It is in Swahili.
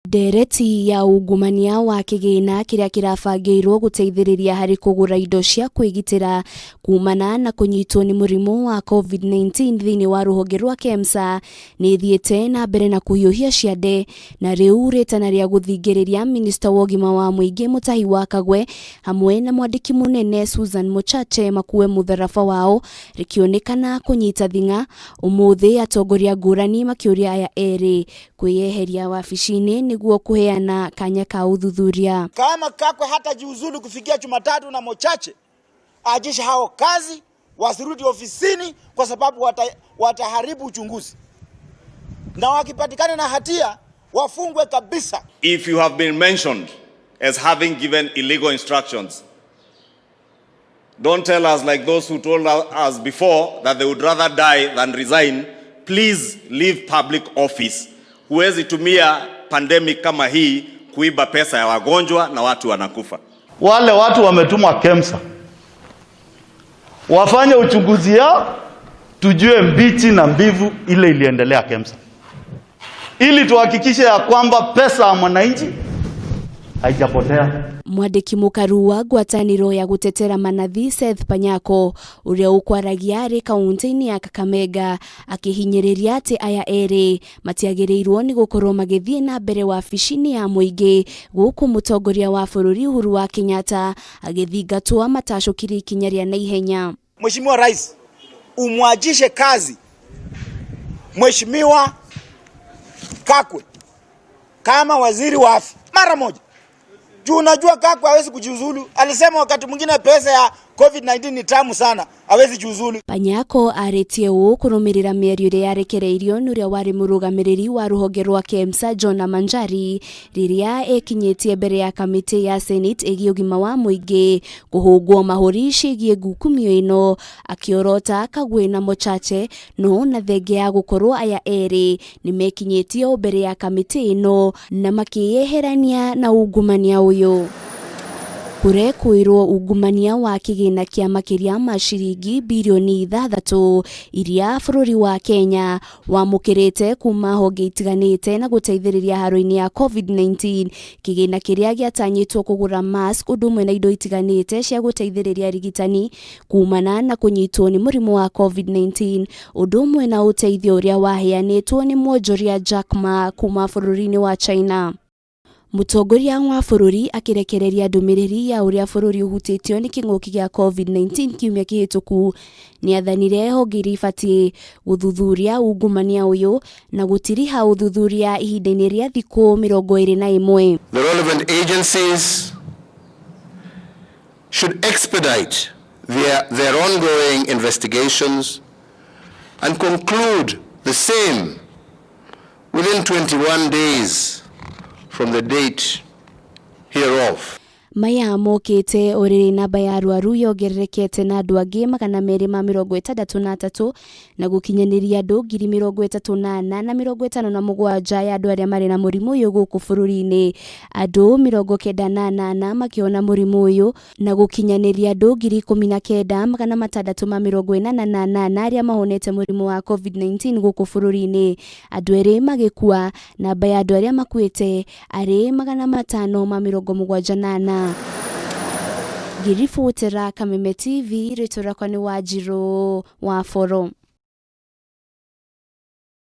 Ndereti ya ungumania wa kigina kiria kirabangirwo guteithiriria hari kugura indo cia kwigitira kumana na kunyitwo ni murimu wa COVID-19 thiini wa ruhonge rwa KEMSA ni thiete na mbere na kuhiuhia ciande na riu ritana ria guthingiriria minista wa ugima wa muingi mutahi wa Kagwe hamwe na mwandiki munene Mochache makuwe mutharafa wao rikionekana kunyita thinga umuthi atongoria ngurani makiuria aya eri kwiyeheria wafishini niguo kuheana kanya ka uthuthuria. Kama Kagwe hata jiuzulu kufikia Jumatatu na Mochache ajisha hao kazi wasirudi ofisini kwa sababu wataharibu uchunguzi, na wakipatikana na hatia wafungwe kabisa. If you have been mentioned as having given illegal instructions, don't tell us like those who told us before that they would rather die than resign. Please leave public office. Huwezi tumia pandemic kama hii kuiba pesa ya wagonjwa na watu wanakufa. Wale watu wametumwa KEMSA wafanye uchunguzi yao, tujue mbichi na mbivu ile iliendelea KEMSA, ili tuhakikishe ya kwamba pesa ya mwananchi haijapotea. Mwandiki mukaru wa ngwataniro ya gutetera manathi Seth Panyako uria ukwaragia ari kaunti-ini ya Kameme akihinyiriria ati aya eri matiagirirwo ni gukorwo magithie na mbere wafishini ya muingi guku mutongoria wa bururi Uhuru wa Kenyatta agithingatwa matacukiri ikinyaria na ihenya. Mheshimiwa Rais, umwajishe kazi Mheshimiwa Kagwe kama waziri wa afya mara moja. Unajua Kagwe hawezi kujiuzulu. Alisema wakati mwingine pesa ya COVID-19 ni tamu sana, hawezi jiuzulu. Panyako aretie kurumirira mierio ria yarekereirio nuria wari murugamiriri wa ruhonge rwa KEMSA John Manjari riria ekinyetie mbere ya kamiti ya Senate egi ugima wa muingi kuhugwo mahuri cigie ngukumio ino akiorota Kagwe na Mochache no na thenge ya gukorwo aya eri ni mekinyetio mbere ya kamiti ino na makiyeherania na ungumania uyu. Kurekwirwo ungumania wa kigina kia makiria ma ciringi bilioni 6 iria bururi wa Kenya wamukirite kuma honge itiganite na guteithiriria haro-ini ya COVID-19. Kigina kiria giatanyitwo kugura mask udumwe na indo itiganite cia guteithiriria rigitani kumana na kunyitwo ni murimu wa COVID-19 udumwe na uteithio uria waheanitwo ni mwonjoria Jack Ma kuma bururi-ini wa China. Mutongoria wa bururi akirekereria ndumiriri ya uria bururi uhutitio ni king'uki gia COVID-19 kiumia kihituku ni athanire honge ibatie guthuthuria ungumania uyu na gutiriha uthuthuria ihinda-ini ria thiku 21. The relevant agencies should expedite their ongoing investigations and conclude the same within 21 days from the date hereof. Maya mokite oriri namba ya arwaru yongererekete na andu angi 263 na gukinyaniria andu 38,057 ya andu aria mari na murimu uyu guku bururi-ini. Andu 98 makiona murimu uyu na gukinyaniria andu 19,648 aria mahonete murimu wa COVID-19 guku bururi-ini. Andu eri magikua, namba ya andu aria makuite ari 578. Girifutera Kameme TV ritora kwani Wajiro wa Foro.